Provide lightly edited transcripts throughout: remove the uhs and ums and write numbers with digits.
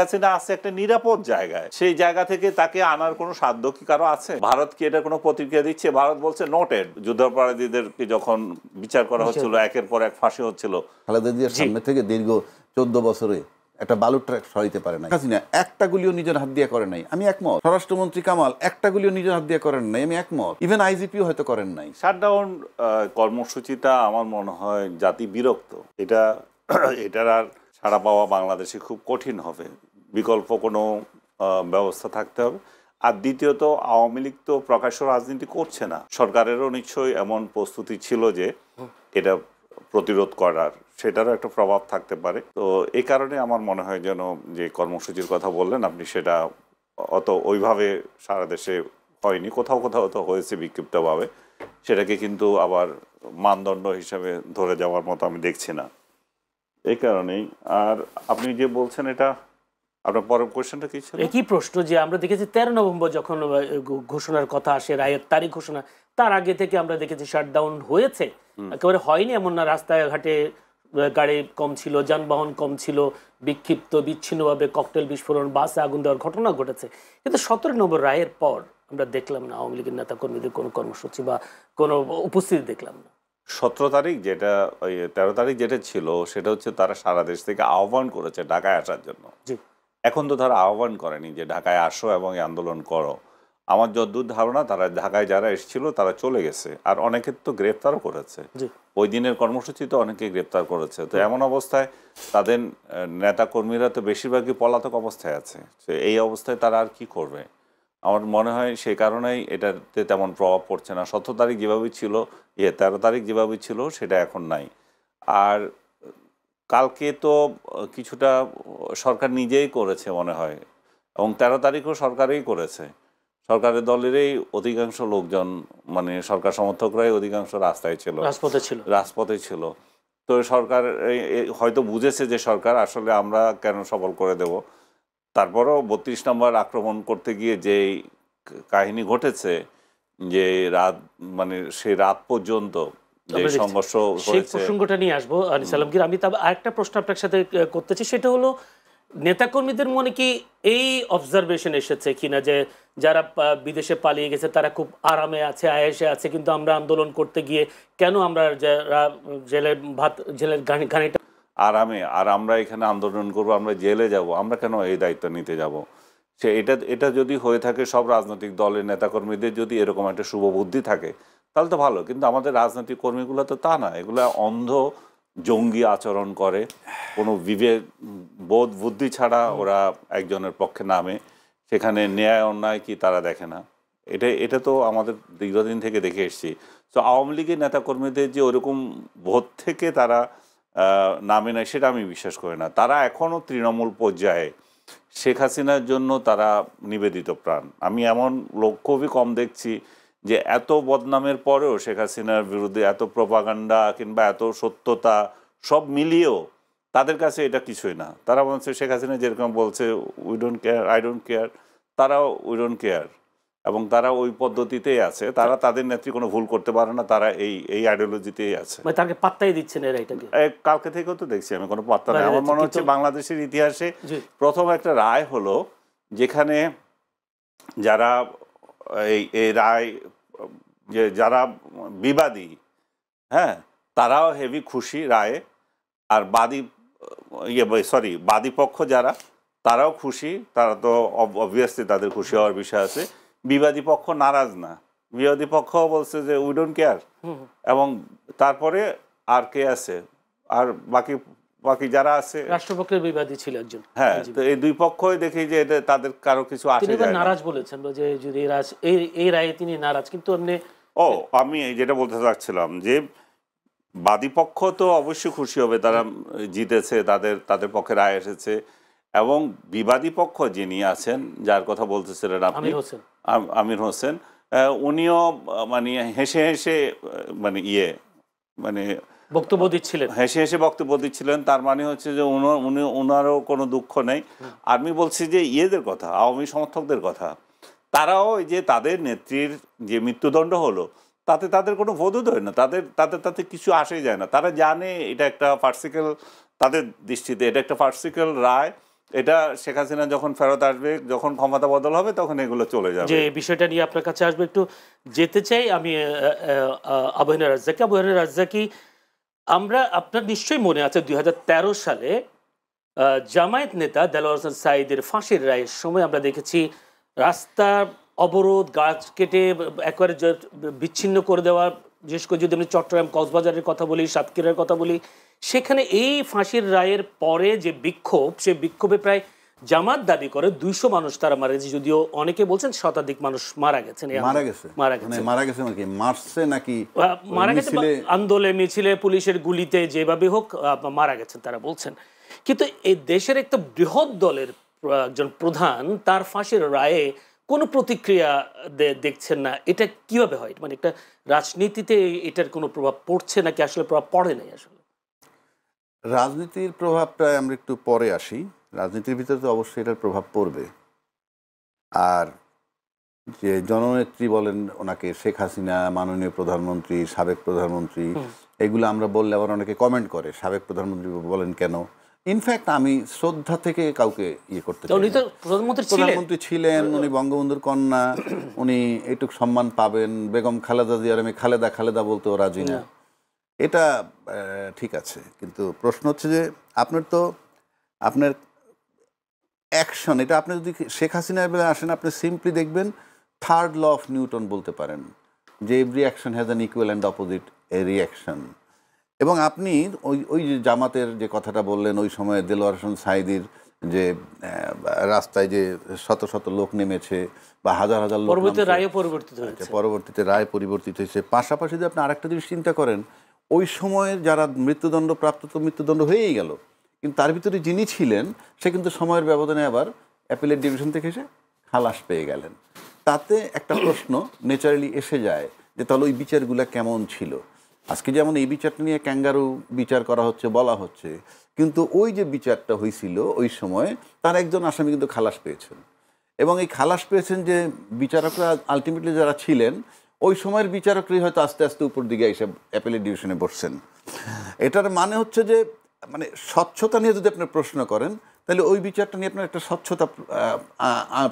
হাসিনা আছে একটা নিরাপদ জায়গায়, সেই জায়গা থেকে তাকে আনার কোনো সাধ্য কি কারো আছে? ভারত কি এটা কোনো প্রতিক্রিয়া দিচ্ছে? ভারত বলছে নোটেড। যুদ্ধাপরাধীদেরকে যখন বিচার করা হচ্ছিল, একের পর এক ফাঁসি হচ্ছিল, খালেদা জিয়ার সামনে থেকে দীর্ঘ 14 বছরে একটা বালুর ট্রাক সরাইতে পারে নাই হাসিনা। একটা গুলিও নিজের হাত দিয়ে করে নাই, আমি একমত। স্বরাষ্ট্রমন্ত্রী কামাল একটা গুলিও নিজের হাত দিয়ে করেন নাই, আমি একমত। ইভেন আইজিপিও হয়তো করেন নাই। শাটডাউন কর্মসূচিটা আমার মনে হয় জাতি বিরক্ত। এটার আর ছাড়া পাওয়া বাংলাদেশে খুব কঠিন হবে। বিকল্প কোনো ব্যবস্থা থাকতে হবে। আর দ্বিতীয়ত, আওয়ামী লীগ তো প্রকাশ্য রাজনীতি করছে না। সরকারেরও নিশ্চয়ই এমন প্রস্তুতি ছিল যে এটা প্রতিরোধ করার, সেটারও একটা প্রভাব থাকতে পারে। তো এই কারণে আমার মনে হয় যেন যে কর্মসূচির কথা বললেন আপনি, সেটা অত ওইভাবে সারা দেশে হয়নি। কোথাও কোথাও তো হয়েছে বিক্ষিপ্তভাবে, সেটাকে কিন্তু আবার মানদণ্ড হিসাবে ধরে যাওয়ার মতো আমি দেখছি না। এই কারণেই। আর আপনি যে বলছেন, এটা আপনার পরের কোয়েশ্চেনটা কি ছিল? একই প্রশ্ন যে আমরা দেখেছি 13 নভেম্বর যখন ঘোষণার কথা আসে, রায়ের তারিখ ঘোষণা, তার আগে থেকে আমরা দেখেছি শাটডাউন হয়েছে। একেবারে হয়নি এমন না, রাস্তায় ঘাটে গাড়ি কম ছিল, যানবাহন কম ছিল, বিক্ষিপ্ত বিচ্ছিন্নভাবে ককটেল বিস্ফোরণ, বাসে আগুন দেওয়ার ঘটনা ঘটেছে। কিন্তু 17 নভেম্বর রায়ের পর আমরা দেখলাম না আওয়ামী লীগের নেতা কর্মীদের কোনো কর্মসূচি বা কোনো উপস্থিতি দেখলাম না। 17 তারিখ যেটা, ওই 13 তারিখ যেটা ছিল, সেটা হচ্ছে তারা সারা দেশ থেকে আহ্বান করেছে ঢাকায় আসার জন্য। এখন তো তারা আহ্বান করেনি যে ঢাকায় আসো এবং আন্দোলন করো। আমার যতদূর ধারণা, তারা ঢাকায় যারা এসেছিল তারা চলে গেছে, আর অনেকের তো গ্রেফতারও করেছে। ওই দিনের কর্মসূচিতে অনেকে গ্রেফতার করেছে। তো এমন অবস্থায় তাদের নেতা কর্মীরা তো বেশিরভাগই পলাতক অবস্থায় আছে। এই অবস্থায় তারা আর কি করবে? আমার মনে হয় সেই কারণেই এটাতে তেমন প্রভাব পড়ছে না। 17 তারিখ যেভাবে ছিল, 13 তারিখ যেভাবে ছিল, সেটা এখন নাই। আর কালকে তো কিছুটা সরকার নিজেই করেছে মনে হয়, এবং 13 তারিখও সরকারই করেছে। সরকারের দলেরই অধিকাংশ লোকজন, মানে সরকার সমর্থকরাই অধিকাংশ রাস্তায় ছিল, রাজপথে ছিল। তো সরকার হয়তো বুঝেছে যে সরকার আসলে আমরা কেন সফল করে দেব। তারপরেও 32 নম্বর আক্রমণ করতে গিয়ে যে কাহিনী ঘটেছে, যে রাত, মানে সেই রাত পর্যন্ত যে সংঘর্ষ হয়েছে, সেই প্রসঙ্গটা নিয়ে আসবো আনিস আলমগীর। আমি তবে আরেকটা প্রশ্ন আপনার সাথে করতে চাই, সেটা হলো নেতাকর্মীদের মনে কি এই অবজারভেশন এসেছে কিনা যে যারা বিদেশে পালিয়ে গেছে তারা খুব আরামে আছে, আয়েসে আছে, কিন্তু আমরা আন্দোলন করতে গিয়ে কেন আমরা জেলের ঘানিটা আরামে, আর আমরা এখানে আন্দোলন করবো, আমরা জেলে যাব, আমরা কেন এই দায়িত্ব নিতে যাব? সে এটা যদি হয়ে থাকে, সব রাজনৈতিক দলের নেতাকর্মীদের যদি এরকম একটা শুভবুদ্ধি থাকে তাহলে তো ভালো। কিন্তু আমাদের রাজনৈতিক কর্মীগুলো তো তা না, এগুলো অন্ধ জঙ্গি আচরণ করে, কোনো বিবেক বোধ বুদ্ধি ছাড়া ওরা একজনের পক্ষে নামে, সেখানে ন্যায় অন্যায় কি তারা দেখে না। এটা তো আমাদের দীর্ঘদিন থেকে দেখে এসেছি। তো আওয়ামী লীগের নেতাকর্মীদের যে ওরকম বোধ থেকে তারা নামে নেয়, সেটা আমি বিশ্বাস করি না। তারা এখনও তৃণমূল পর্যায়ে শেখ হাসিনার জন্য তারা নিবেদিত প্রাণ। আমি এমন লোক খুবই কম দেখছি যে এত বদনামের পরেও শেখ হাসিনার বিরুদ্ধে এত প্রপাগান্ডা কিংবা এত সত্যতা সব মিলিয়েও তাদের কাছে এটা কিছুই না। তারা বলছে শেখ হাসিনা যেরকম বলছে we don't care, I don't care, তারাও উই ডোন্ট কেয়ার, এবং তারা ওই পদ্ধতিতেই আছে। তারা তাদের নেত্রী কোনো ভুল করতে পারে না, তারা এই আইডিওলজিতেই আছে। তাকে পাত্তাই দিচ্ছেন এরা এটাকে। কালকে থেকেও তো দেখছি আমি কোনো পাত্তা নেই। আমার মনে হচ্ছে বাংলাদেশের ইতিহাসে প্রথম একটা রায় হলো যেখানে যারা এই রায়, যে যারা বিবাদী, হ্যাঁ, তারাও হেভি খুশি রায়ে, আর বাদী পক্ষ যারা, তারাও খুশি। তারা তো অবভিয়াসলি তাদের খুশি হওয়ার বিষয় আছে। বিবাদী পক্ষ নারাজ না, বিবাদী পক্ষ বলছে যে উই ডোন্ট কেয়ার। এবং তারপরে আর কে আছে, আর বাকি যারা আছে, রাষ্ট্রপক্ষের বিবাদী ছিল একজন। হ্যাঁ, তো এই দুই পক্ষই দেখি যে এটা তাদের কারো কিছু আসে যায় না। নারাজ বলেছেন যে যদি এই রায়ে তিনি নারাজ, কিন্তু আমি যেটা বলতে চাচ্ছিলাম যে বাদী পক্ষ তো অবশ্যই খুশি হবে, তারা জিতেছে, তাদের পক্ষে রায় এসেছে। এবং বিবাদী পক্ষ যিনি আছেন, যার কথা বলতেছিলেন আপনি, আমির হোসেন, উনিও মানে হেসে হেসে বক্তব্য দিচ্ছিলেন, হেসে হেসে বক্তব্য দিচ্ছিলেন। তার মানে হচ্ছে যে উনারও কোনো দুঃখ নেই। আমি বলছি যে ইয়েদের কথা, আওয়ামী সমর্থকদের কথা, তারাও যে তাদের নেত্রীর যে মৃত্যুদণ্ড হলো তাতে তাদের কোনো বোধোদয় না, তাতে কিছু আসেই যায় না। তারা জানে এটা একটা পার্সিক্যাল, তাদের দৃষ্টিতে এটা একটা পার্সিক্যাল রায়, এটা শেখ হাসিনা যখন ফেরত আসবে, যখন ক্ষমতা বদল হবে, তখন এগুলো চলে যাবে। যে বিষয়টা নিয়ে আপনার কাছে আসবে, একটু যেতে চাই আমি আবু হেনা রাজ্জাকি। আবু হেনা রাজ্জাকি, আমরা, আপনার নিশ্চয়ই মনে আছে 2013 সালে জামায়াত নেতা দেলোয়ার হোসেন সাঈদের ফাঁসির রায়ের সময় আমরা দেখেছি রাস্তা অবরোধ, গাছ কেটে একেবারে বিচ্ছিন্ন করে দেওয়া। বিশেষ করে যদি আমি চট্টগ্রাম কক্সবাজারের কথা বলি, সাতক্ষীরার কথা বলি, সেখানে এই ফাঁসির রায়ের পরে যে বিক্ষোভ, সে বিক্ষোভে প্রায় জামাত দাবি করে 200 মানুষ তারা মারা গেছে, যদিও অনেকে বলছেন শতাধিক মানুষ মারা গেছেন। মারা গেছে নাকি মারছে নাকি মারা গেছে আন্দোলনে, মিছিলে, পুলিশের গুলিতে, যেভাবে হোক মারা গেছেন তারা বলছেন। কিন্তু এই দেশের একটা বৃহৎ দলের একজন প্রধান, তার ফাঁসির রায়ে কোনো প্রতিক্রিয়া দেখছেন না, এটা কিভাবে হয়? মানে একটা রাজনীতিতে এটার কোনো প্রভাব পড়ছে নাকি আসলে প্রভাব পড়ে নাই? আসলে রাজনীতির প্রভাবটা আমরা একটু পরে আসি। রাজনীতির ভিতরে তো অবশ্যই এটার প্রভাব পড়বে। আর যে জননেত্রী বলেন ওনাকে, শেখ হাসিনা, মাননীয় প্রধানমন্ত্রী, সাবেক প্রধানমন্ত্রী, এগুলো আমরা বললে আবার অনেকে কমেন্ট করে সাবেক প্রধানমন্ত্রী বলেন কেন। ইনফ্যাক্ট আমি শ্রদ্ধা থেকে কাউকে করতে চাই। উনি তো প্রধানমন্ত্রী ছিলেন, উনি বঙ্গবন্ধুর কন্যা, উনি এইটুক সম্মান পাবেন। বেগম খালেদা জিয়ার আমি খালেদা খালেদা বলতেও রাজি না, এটা ঠিক আছে। কিন্তু প্রশ্ন হচ্ছে যে আপনার অ্যাকশন, এটা আপনি যদি শেখ হাসিনার বেলায় আসেন, আপনি সিম্পলি দেখবেন থার্ড ল অফ নিউটন বলতে পারেন যে every action has an equal and opposite a reaction. এবং আপনি ওই যে জামাতের যে কথাটা বললেন, ওই সময় দেলোয়ার হোসেন সাঈদীর যে রাস্তায় যে শত শত লোক নেমেছে বা হাজার হাজার লোক, পরবর্তীতে রায় পরিবর্তিত হয়েছে। পাশাপাশি যদি আপনি আরেকটা জিনিস চিন্তা করেন, ওই সময়ের যারা মৃত্যুদণ্ড প্রাপ্ত, তো মৃত্যুদণ্ড হয়েই গেল, কিন্তু তার ভিতরে যিনি ছিলেন সে কিন্তু সময়ের ব্যবধানে আবার অ্যাপিলেট ডিভিশন থেকে এসে খালাস পেয়ে গেলেন। তাতে একটা প্রশ্ন ন্যাচারালি এসে যায় যে তাহলে ওই বিচারগুলো কেমন ছিল। আজকে যেমন এই বিচারটা নিয়ে ক্যাঙ্গারু বিচার করা হচ্ছে, বলা হচ্ছে, কিন্তু ওই যে বিচারটা হয়েছিল ওই সময়, তার একজন আসামি কিন্তু খালাস পেয়েছেন। এবং এই খালাস পেয়েছেন যে বিচারকরা আলটিমেটলি যারা ছিলেন ওই সময়ের বিচারকরাই হয়তো আস্তে আস্তে উপর দিকে এসে অ্যাপিলেট ডিভিশনে বসছেন। এটার মানে হচ্ছে যে মানে স্বচ্ছতা নিয়ে যদি আপনি প্রশ্ন করেন, তাহলে ওই বিচারটা নিয়ে আপনার একটা স্বচ্ছতা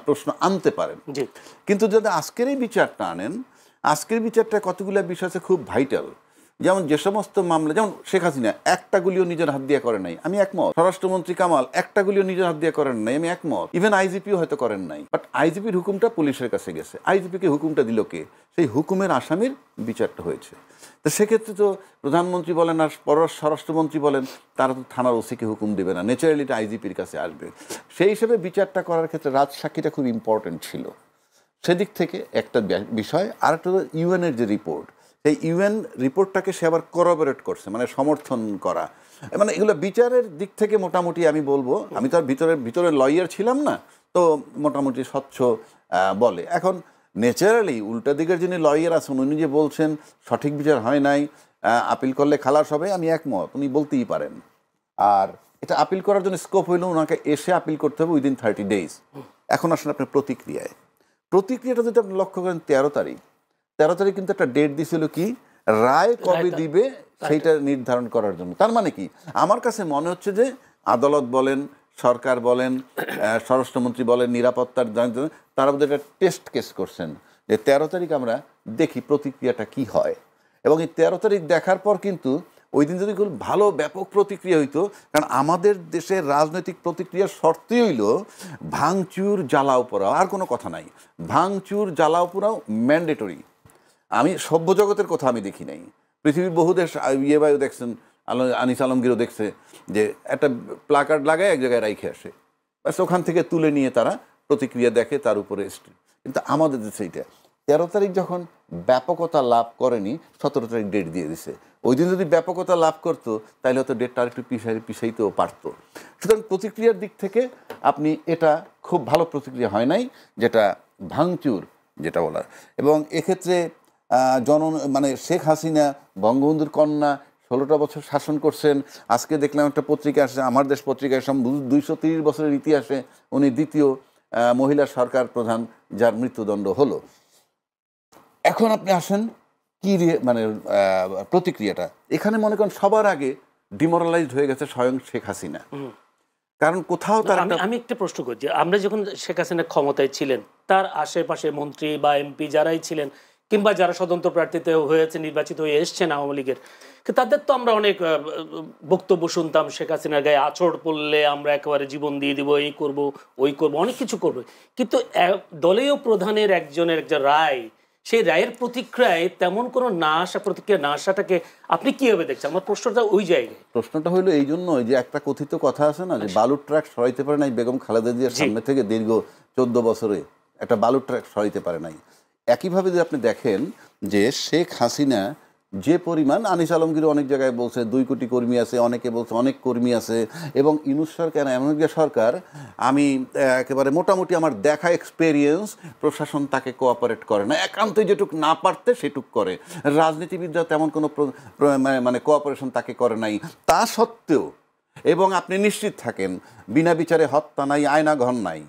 প্রশ্ন আনতে পারেন। কিন্তু যদি আজকের এই বিচারটা আনেন, আজকের বিচারটা কতগুলো বিষয় আছে খুব ভাইটাল। যেমন যে সমস্ত মামলা, যেমন শেখ হাসিনা একটা গুলিও নিজের হাত দিয়ে করেন নাই, আমি একমত। স্বরাষ্ট্রমন্ত্রী কামাল একটা গুলিও নিজের হাত দিয়ে করেন নাই, আমি একমত। ইভেন আইজিপিও হয়তো করেন নাই, বাট আইজিপির হুকুমটা পুলিশের কাছে গেছে। আইজিপিকে হুকুমটা দিল কে? সেই হুকুমের আসামির বিচারটা হয়েছে। তো সেক্ষেত্রে তো প্রধানমন্ত্রী বলেন আর স্বরাষ্ট্রমন্ত্রী বলেন, তারা তো থানার ওসিকে হুকুম দেবে না, ন্যাচারালি এটা আইজিপির কাছে আসবে। সেই হিসেবে বিচারটা করার ক্ষেত্রে রাজসাক্ষীটা খুব ইম্পর্টেন্ট ছিল। সেদিক থেকে একটা বিষয়। আরেকটা হলো ইউএনের যে রিপোর্ট, সেই ইউএন রিপোর্টটাকে সে আবার করোবরেট করছে, মানে সমর্থন করা। মানে এগুলো বিচারের দিক থেকে মোটামুটি আমি বলবো, আমি তো আর ভিতরে লয়ার ছিলাম না, তো মোটামুটি স্বচ্ছ বলে। এখন ন্যাচারালি উল্টা দিকের যিনি লয়ার আছেন, উনি যে বলছেন সঠিক বিচার হয় নাই, আপিল করলে খালাস হবে, আমি একমত, উনি বলতেই পারেন। আর এটা আপিল করার জন্য স্কোপ হইলেও ওনাকে এসে আপিল করতে হবে উইদিন 30 days। এখন আসলে আপনার প্রতিক্রিয়াটা যদি আপনি লক্ষ্য করেন, 13 তারিখ কিন্তু একটা ডেট দিয়েছিল কি রায় কবে দিবে সেইটা নির্ধারণ করার জন্য। তার মানে কি, আমার কাছে মনে হচ্ছে যে আদালত বলেন, সরকার বলেন, স্বরাষ্ট্রমন্ত্রী বলেন, নিরাপত্তার তারা বোধহয় একটা টেস্ট কেস করছেন যে 13 তারিখ আমরা দেখি প্রতিক্রিয়াটা কি হয়। এবং এই 13 তারিখ দেখার পর কিন্তু ওই দিন যদি খুব ভালো ব্যাপক প্রতিক্রিয়া হইতো, কারণ আমাদের দেশের রাজনৈতিক প্রতিক্রিয়ার শর্তই হইল ভাঙচুর জ্বালাও পোড়াও, আর কোনো কথা নাই। ভাঙচুর জ্বালাও পোড়াও ম্যান্ডেটরি। আমি সভ্য জগতের কথা আমি দেখি নাই, পৃথিবীর বহু দেশ, ইয়েবাইও দেখছেন, আনিস আলমগীরও দেখছে যে একটা প্লাকার্ড লাগায় এক জায়গায় রাইখে আসে, ব্যাস ওখান থেকে তুলে নিয়ে তারা প্রতিক্রিয়া দেখে তার উপরে। কিন্তু আমাদের দেশে এইটা 13 তারিখ যখন ব্যাপকতা লাভ করেনি, 17 তারিখ ডেট দিয়ে দিছে। ওই দিন যদি ব্যাপকতা লাভ করতো তাহলে হয়তো ডেটটা আরেকটু পিছাইতেও পারতো। সুতরাং প্রতিক্রিয়ার দিক থেকে আপনি এটা খুব ভালো প্রতিক্রিয়া হয় নাই, যেটা ভাঙচুর যেটা বলার। এবং এক্ষেত্রে মানে শেখ হাসিনা বঙ্গবন্ধুর কন্যা, 16টা বছর শাসন করছেন। আজকে দেখলাম একটা পত্রিকা আসছে, আমার দেশ পত্রিকায়, 230 বছরের ইতিহাসে উনি দ্বিতীয় মহিলা সরকার প্রধান যার মৃত্যুদণ্ড হলো। এখন আপনি আসেন কি মানে প্রতিক্রিয়াটা, এখানে মনে করেন সবার আগে ডিমোরালাইজড হয়ে গেছে স্বয়ং শেখ হাসিনা। কারণ কোথাও তার আমি একটা প্রশ্ন করছি, আমরা যখন শেখ হাসিনা ক্ষমতায় ছিলেন, তার আশেপাশে মন্ত্রী বা এমপি যারাই ছিলেন, কিংবা যারা স্বতন্ত্র প্রার্থীতে হয়েছে, নির্বাচিত হয়ে এসছেন আওয়ামী লীগের, তাদের তো আমরা অনেক বক্তব্য শুনতাম, শেখ হাসিনার গায়ে আঁচড় পড়লে আমরা একেবারে জীবন দিয়ে দিব, এই করব ওই করব, অনেক কিছু করবো। কিন্তু দলীয় প্রধানের একজন রায়, সেই রায়ের প্রতিক্রিয়ায় তেমন কোনো না আসা, প্রতিক্রিয়া না আসাটাকে আপনি কিভাবে দেখছেন? আমার প্রশ্নটা ওই জায়গায়। প্রশ্নটা হলো এই জন্য যে একটা কথিত কথা আছে না, যে বালুর ট্রাক সরাইতে পারে নাই বেগম খালেদা জিয়ার সামনে থেকে দীর্ঘ 14 বছরে একটা বালুর ট্রাক সরাইতে পারে নাই। একইভাবে যদি আপনি দেখেন যে শেখ হাসিনা যে পরিমাণ, আনিস আলমগীর অনেক জায়গায় বলছে 2 কোটি কর্মী আছে, অনেকে বলছে অনেক কর্মী আছে, এবং ইউনূস সরকার এমন একটা সরকার, আমি একেবারে মোটামুটি আমার দেখা এক্সপেরিয়েন্স, প্রশাসন তাকে কোঅপারেট করে না, একান্ত যেটুক না পারতে সেটুক করে। রাজনীতিবিদরা তেমন কোনো মানে কোঅপারেশন তাকে করে নাই। তা সত্ত্বেও, এবং আপনি নিশ্চিত থাকেন বিনা বিচারে হত্যা নাই, আয়নাঘর নাই,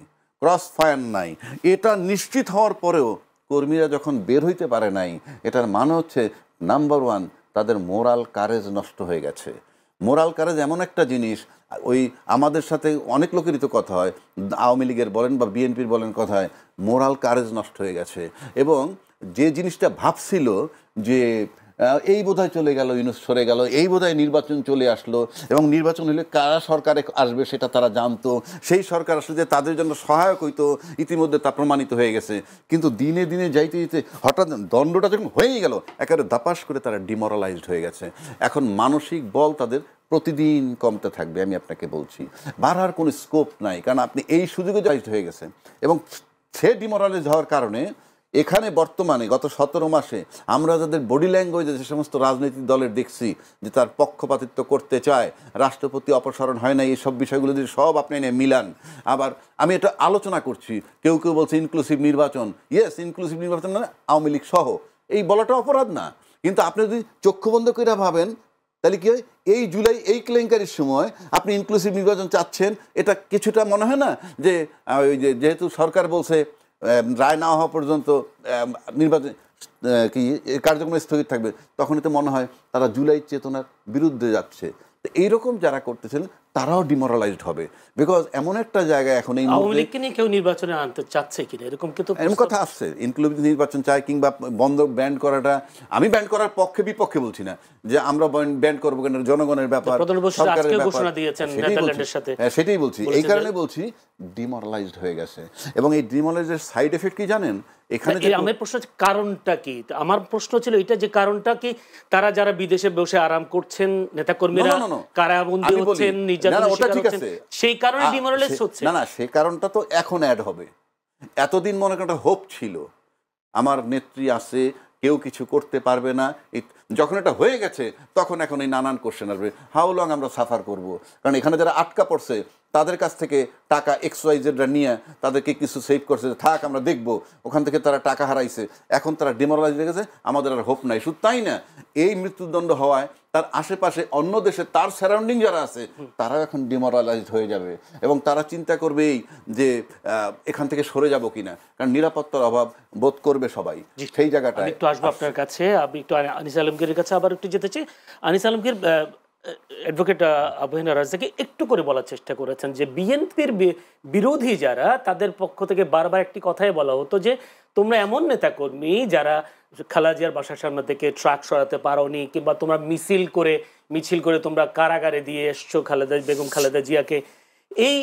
ক্রস ফায়ার নাই, এটা নিশ্চিত হওয়ার পরেও কর্মীরা যখন বের হইতে পারে নাই, এটার মানে হচ্ছে নাম্বার 1, তাদের মোরাল কারেজ নষ্ট হয়ে গেছে। মোরাল কারেজ এমন একটা জিনিস, ওই আমাদের সাথে অনেক লোকেরই তো কথা হয়, আওয়ামী লীগের বলেন বা বিএনপির বলেন, কথা হয় মোরাল কারেজ নষ্ট হয়ে গেছে। এবং যে জিনিসটা ভাবছিল যে এই বোধহয় চলে গেল, ইউনূস সরে গেল, এই বোধহয় নির্বাচন চলে আসলো, এবং নির্বাচন হলে কারা সরকারে আসবে সেটা তারা জানতো, সেই সরকার আসলে যে তাদের জন্য সহায়ক হইতো, ইতিমধ্যে তা প্রমাণিত হয়ে গেছে। কিন্তু দিনে দিনে যাইতে যেতে হঠাৎ দণ্ডটা যখন হয়েই গেল, একেবারে দাপাস করে তারা ডিমোরালাইজড হয়ে গেছে। এখন মানসিক বল তাদের প্রতিদিন কমতে থাকবে, আমি আপনাকে বলছি। বাড়ার কোনো স্কোপ নাই, কারণ আপনি এই সুযোগে হয়ে গেছে। এবং সে ডিমোরালাইজ হওয়ার কারণে এখানে বর্তমানে গত 17 মাসে আমরা যাদের বডি ল্যাঙ্গুয়েজে যে সমস্ত রাজনৈতিক দলের দেখছি যে তার পক্ষপাতিত্ব করতে চায়, রাষ্ট্রপতি অপসারণ হয় না, এইসব বিষয়গুলো যদি সব আপনি এনে মিলান, আবার আমি এটা আলোচনা করছি, কেউ কেউ বলছে ইনক্লুসিভ নির্বাচন, ইয়েস ইনক্লুসিভ নির্বাচন মানে আওয়ামী লীগ সহ, এই বলাটা অপরাধ না। কিন্তু আপনি যদি চক্ষু বন্ধ করে ভাবেন, তাহলে কি হয়, এই জুলাই এই কেলেঙ্কারির সময় আপনি ইনক্লুসিভ নির্বাচন চাচ্ছেন, এটা কিছুটা মনে হয় না যে ওই যেহেতু সরকার বলছে রায় না হওয়া পর্যন্ত নির্বাচন কি কার্যক্রম স্থগিত থাকবে, তখন এতে মনে হয় তারা জুলাই চেতনার বিরুদ্ধে যাচ্ছে। তো এইরকম যারা করতেছিলেন তারাও ডিমোরালাইজড হবে, বিকজ এমন একটা জায়গায় এখন এই আওয়ামী লীগকে নিয়ে কেউ নির্বাচনে আনতে চাচ্ছে কিনা, এরকম কিন্তু এরকম কথা আসছে। ইনক্লুসিভ নির্বাচন চাই, কিংবা বন্ধ ব্যান্ড করাটা, আমি ব্যান্ড করার পক্ষে বিপক্ষে বলছি না, যে আমরা ব্যান্ড করবো কেন, জনগণের ব্যাপার, সরকারের ব্যাপার, সেটাই বলছি। এই কারণে বলছি ডিমোরালাইজড হয়ে গেছে। এবং এই ডিমোরালাইজের সাইড এফেক্ট কি জানেন? এখানে আমার প্রশ্ন হচ্ছে কারণটা কি? আমার প্রশ্ন ছিল এটা, যে কারণটা কি, তারা যারা বিদেশে বসে আরাম করছেন, নেতাকর্মীরা কারাবন্দী হচ্ছেন, নির্যাতনের শিকার হচ্ছেন, সেই কারণে ডিমোরালাইজ হচ্ছে। না, সেই কারণটা তো এখন অ্যাড হবে। এতদিন মনে করেন একটা হোপ ছিল, আমার নেত্রী আছে, কেউ কিছু করতে পারবে না। যখন এটা হয়ে গেছে তখন এখন এই নানান কোশ্চেন আসবে, হাউ লং আমরা সাফার করব। কারণ এখানে যারা আটকা পড়ছে তাদের কাছ থেকে টাকা XYZরা নিয়ে তাদেরকে কিছু সেভ করছে, থাক আমরা দেখব, ওখান থেকে তারা টাকা হারাইছে, এখন তারা ডিমোরালাইজ হয়ে গেছে, আমাদের আর হোপ নাই। শুধু তাই না, এই মৃত্যুদণ্ড হওয়ায় তার আশেপাশে অন্য দেশে তার সারাউন্ডিং যারা আছে তারাও এখন ডিমোরালাইজড হয়ে যাবে, এবং তারা চিন্তা করবে এই যে এখান থেকে সরে যাব কিনা, কারণ নিরাপত্তার অভাব বোধ করবে সবাই। সেই জায়গাটা একটু আসবো আপনার কাছে, আমি একটু আনিস আলমগীরের কাছে আবার একটু যেতে চাই। আনিস আলমগীর, অ্যাডভোকেট আবহিনা রাজাকে একটু করে বলার চেষ্টা করেছেন যে বিএনপির বিরোধী যারা, তাদের পক্ষ থেকে বারবার একটি কথাই বলা হতো যে তোমরা এমন নেতাকর্মী যারা খালেদা জিয়ার বাসার সামনে থেকে ট্রাক সরাতে পারোনি, কিংবা তোমরা মিছিল করে তোমরা কারাগারে দিয়ে এসছো বেগম খালেদা জিয়াকে। এই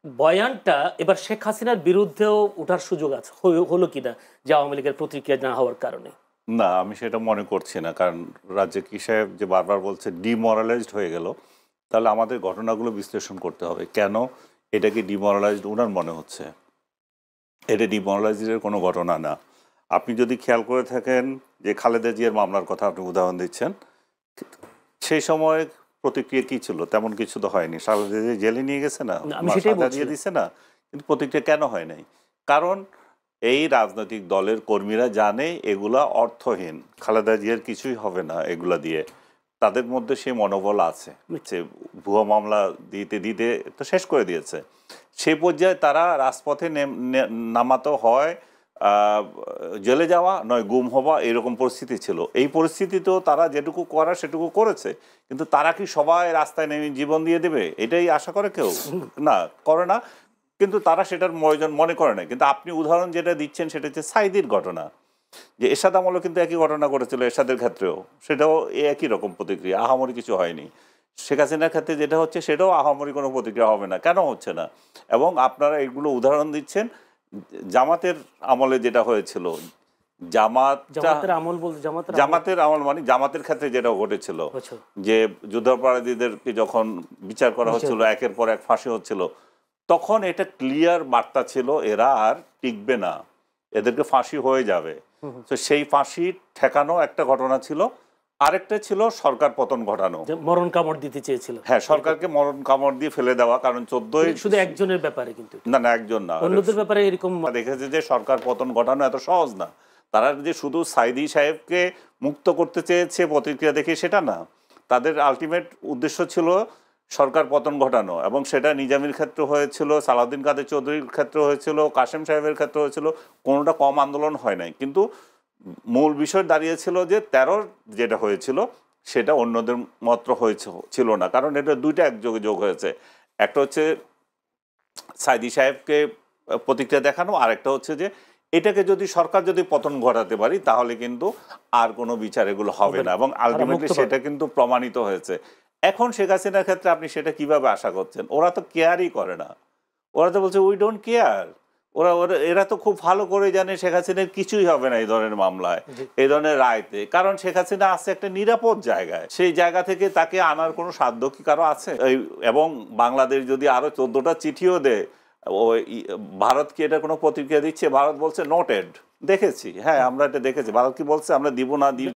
বয়ানটা এবার শেখ হাসিনার বিরুদ্ধেও ওঠার সুযোগ আছে, হলো কিনা, যে আওয়ামী লীগের প্রতিক্রিয়া না হওয়ার কারণে? না, আমি সেটা মনে করছি না। কারণ রাজ্জাকি সাহেব যে বারবার বলছে ডিমোরালাইজড হয়ে গেল, তাহলে আমাদের ঘটনাগুলো বিশ্লেষণ করতে হবে, কেন এটাকে ডিমোরালাইজড ওনার মনে হচ্ছে। এটা ডিমোরালাইজের কোনো ঘটনা না। আপনি যদি খেয়াল করে থাকেন যে খালেদা জিয়ার মামলার কথা আপনি উদাহরণ দিচ্ছেন, সেই সময় প্রতিক্রিয়া কি ছিল? তেমন কিছু তো হয়নি। খালেদা জিয়া জেলে নিয়ে গেছে না, সাজা দিয়ে দিছে না, কিন্তু প্রতিক্রিয়া কেন হয় নাই? কারণ এই রাজনৈতিক দলের কর্মীরা জানে এগুলা অর্থহীন, খালেদা জিয়ার কিছুই হবে না এগুলা দিয়ে। তাদের মধ্যে সেই মনোবল আছে, ভুয়া মামলা দিতে দিতে তো শেষ করে দিয়েছে। সেই পর্যায়ে তারা রাজপথে নামাতে হয়, জেলে যাওয়া নয় গুম হওয়া এরকম পরিস্থিতি ছিল। এই পরিস্থিতিতেও তারা যেটুকু করার সেটুকু করেছে, কিন্তু তারা কি সবাই রাস্তায় নেমে জীবন দিয়ে দেবে এটাই আশা করে কেউ? না, করে না। কিন্তু তারা সেটার প্রয়োজন মনে করে না। কিন্তু আপনি উদাহরণ যেটা দিচ্ছেন সেটা হচ্ছে সাইদির ঘটনা, যে এরশাদ আমলও কিন্তু একই ঘটনা ঘটেছিল, এরশাদের ক্ষেত্রেও সেটাও একই রকম প্রতিক্রিয়া, আহামরি কিছু হয়নি। শেখ হাসিনার ক্ষেত্রে যেটা হচ্ছে সেটাও আহামরি কোনো প্রতিক্রিয়া হবে না, কেন হচ্ছে না? এবং আপনারা এগুলো উদাহরণ দিচ্ছেন জামাতের আমলে যেটা হয়েছিল, জামাতের আমল বলতে জামাতের আমল মানে জামাতের ক্ষেত্রে যেটা ঘটেছিল, যে যুদ্ধাপরাধীদেরকে যখন বিচার করা হচ্ছিল, একের পর এক ফাঁসি হচ্ছিল, তখন এটা ক্লিয়ার বার্তা ছিল এরা আর টিকবে না, এদেরকে ফাঁসি হয়ে যাবে। তো সেই ফাঁসি ঠেকানো একটা ঘটনা ছিল, আরেকটা ছিল সরকার পতন ঘটানো, মরণ কামড় দিতে চেয়েছিল। হ্যাঁ, সরকারকে মরণ কামড় দিয়ে ফেলে দেওয়া। কারণ 14 শুধু একজনের ব্যাপারে, কিন্তু না একজন না, অন্যদের ব্যাপারে এরকম দেখেছে যে সরকার পতন ঘটানো এত সহজ না। তারা যে শুধু সাইদি সাহেবকে মুক্ত করতে চেয়েছে প্রতিক্রিয়া দেখে সেটা না, তাদের আলটিমেট উদ্দেশ্য ছিল সরকার পতন ঘটানো। এবং সেটা নিজামীর ক্ষেত্রে হয়েছিল, সালাউদ্দিন কাদের চৌধুরীর ক্ষেত্রে হয়েছিল, কাশেম সাহেবের ক্ষেত্রে হয়েছিল, কোনোটা কম আন্দোলন হয় নাই। কিন্তু মূল বিষয় দাঁড়িয়েছিল যে 13 যেটা হয়েছিল সেটা অন্যদের মাত্র ছিল না, কারণ এটা দুইটা একযোগে যোগ হয়েছে। একটা হচ্ছে সাইদি সাহেবকে প্রতিক্রিয়া দেখানো, আর একটা হচ্ছে যে এটাকে যদি সরকার যদি পতন ঘটাতে পারি তাহলে কিন্তু আর কোনো বিচার এগুলো হবে না, এবং আলটিমেটলি সেটা কিন্তু প্রমাণিত হয়েছে। এখন শেখ হাসিনার ক্ষেত্রে আপনি সেটা কিভাবে আশা করছেন? ওরা তো কেয়ারই করে না, ওরা তো বলছে উই ডোন্ট কেয়ার। এরা তো খুব ভালো করে জানে শেখ হাসিনার কিছুই হবে না এই ধরনের মামলায়, এই ধরনের রায়তে, কারণ শেখ হাসিনা আছে একটা নিরাপদ জায়গায়, সেই জায়গা থেকে তাকে আনার কোনো সাধ্য কি কারো আছে? এবং বাংলাদেশ যদি আরো 14টা চিঠিও দেয়, ভারত কি এটা কোনো প্রতিক্রিয়া দিচ্ছে? ভারত বলছে নোটেড, দেখেছি, হ্যাঁ আমরা এটা দেখেছি। ভারত কি বলছে আমরা দিব না,